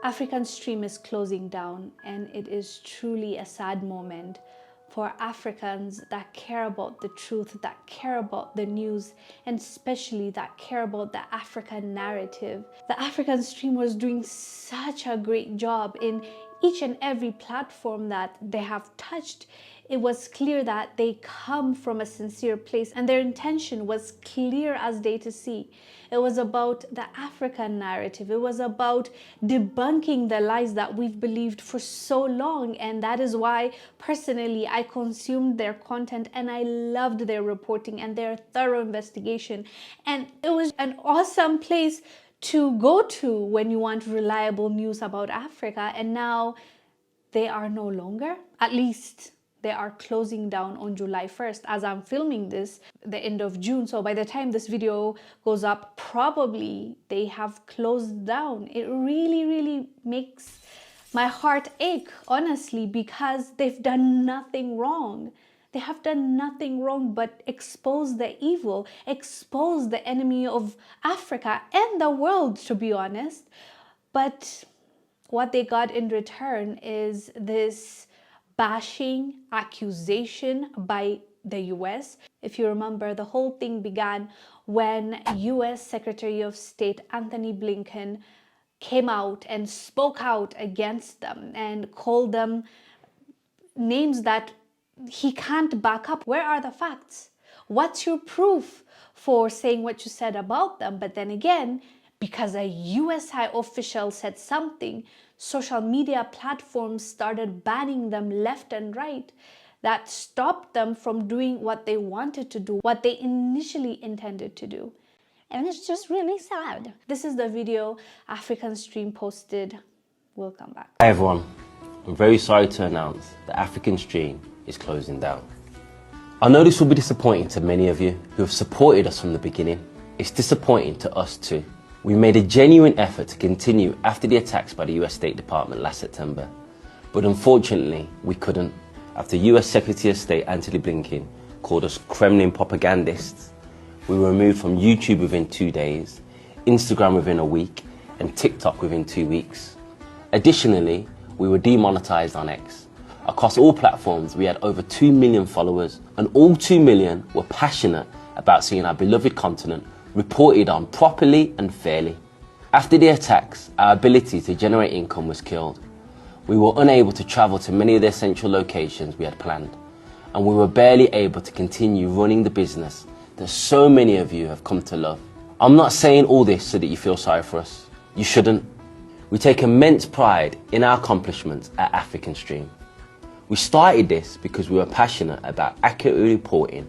African stream is closing down, and it is truly a sad moment for Africans that care about the truth, that care about the news, and especially that care about the African narrative. The African stream was doing such a great job in each and every platform that they have touched. It was clear that they come from a sincere place, and their intention was clear as day to see. It was about the African narrative. It was about debunking the lies that we've believed for so long, and that is why personally I consumed their content and I loved their reporting and their thorough investigation. And it was an awesome place to go to when you want reliable news about Africa. And now they are no longer, at least they are closing down on July 1st as I'm filming this, the end of June. So by the time this video goes up, probably they have closed down. It really makes my heart ache, honestly, because they've done nothing wrong. They have done nothing wrong but expose the evil, expose the enemy of Africa and the world, to be honest. But what they got in return is this bashing accusation by the US. If you remember, the whole thing began when US Secretary of State Anthony Blinken came out and spoke out against them and called them names that he can't back up. Where are the facts? What's your proof for saying what you said about them? But then again, because a US high official said something, social media platforms started banning them left and right. That stopped them from doing what they wanted to do, what they initially intended to do. And it's just really sad. This is the video African Stream posted. We'll come back. Hi everyone. I'm very sorry to announce that African Stream is closing down. I know this will be disappointing to many of you who have supported us from the beginning. It's disappointing to us too. We made a genuine effort to continue after the attacks by the US State Department last September, but unfortunately we couldn't after US Secretary of State Antony Blinken called us Kremlin propagandists. We were removed from YouTube within 2 days, Instagram within a week, and TikTok within 2 weeks. Additionally, we were demonetized on X. Across all platforms, we had over 2 million followers, and all 2 million were passionate about seeing our beloved continent reported on properly and fairly. After the attacks, our ability to generate income was killed. We were unable to travel to many of the essential locations we had planned, and we were barely able to continue running the business that so many of you have come to love. I'm not saying all this so that you feel sorry for us. You shouldn't. We take immense pride in our accomplishments at African Stream. We started this because we were passionate about accurately reporting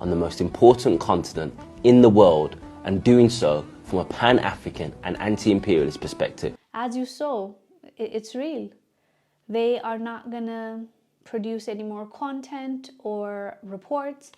on the most important continent in the world, and doing so from a pan-African and anti-imperialist perspective. As you saw, it's real. They are not gonna produce any more content or reports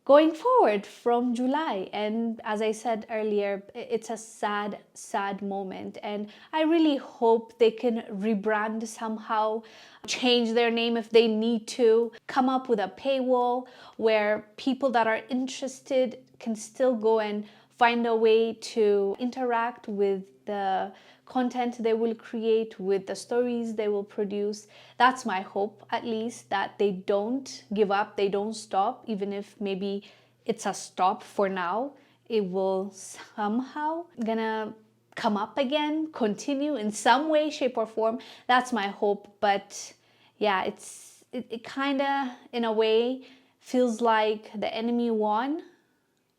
going forward from July. And as I said earlier, it's a sad moment. And I really hope they can rebrand somehow, change their name if they need to, come up with a paywall where people that are interested can still go and find a way to interact with the content they will create, with the stories they will produce. That's my hope, at least, that they don't give up, they don't stop, even if maybe it's a stop for now. It will somehow gonna come up again, continue in some way, shape or form. That's my hope. But yeah, it kind of, in a way, feels like the enemy won.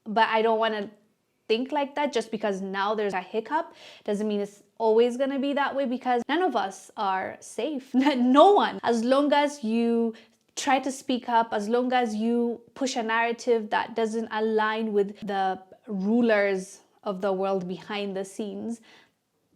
But I don't want to think like that. Just because now there's a hiccup doesn't mean it's always going to be that way, because none of us are safe. No one. As long as you try to speak up, as long as you push a narrative that doesn't align with the rulers of the world behind the scenes,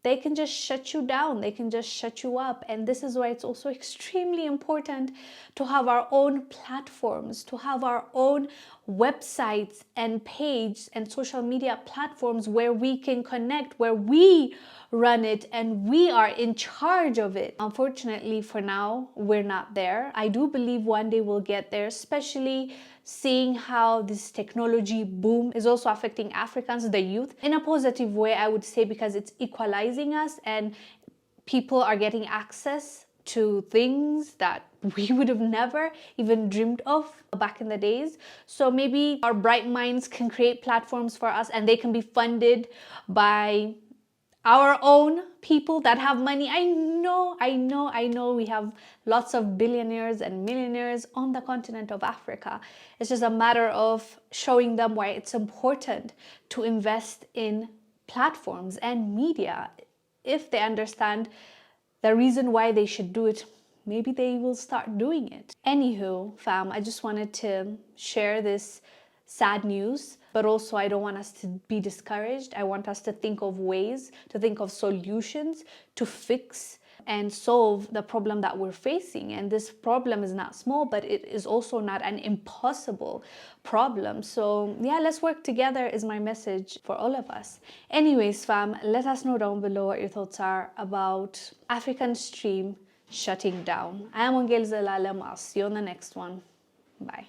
they can just shut you down, they can just shut you up. And this is why it's also extremely important to have our own platforms, to have our own websites and page and social media platforms where we can connect, where we run it and we are in charge of it. Unfortunately, for now, we're not there. I do believe one day we'll get there, especially seeing how this technology boom is also affecting Africans, the youth, in a positive way, I would say, because it's equalizing us and people are getting access to things that we would have never even dreamed of back in the days. So maybe our bright minds can create platforms for us, and they can be funded by our own people that have money. I know we have lots of billionaires and millionaires on the continent of Africa. It's just a matter of showing them why it's important to invest in platforms and media. If they understand the reason why they should do it, maybe they will start doing it. Anywho, fam, I just wanted to share this sad news, but also I don't want us to be discouraged. I want us to think of ways, to think of solutions to fix and solve the problem that we're facing. And this problem is not small, but it is also not an impossible problem. So yeah, let's work together is my message for all of us. Anyways, fam, let us know down below what your thoughts are about African stream shutting down. I am Wongel Zelalem. I'll see you on the next one. Bye.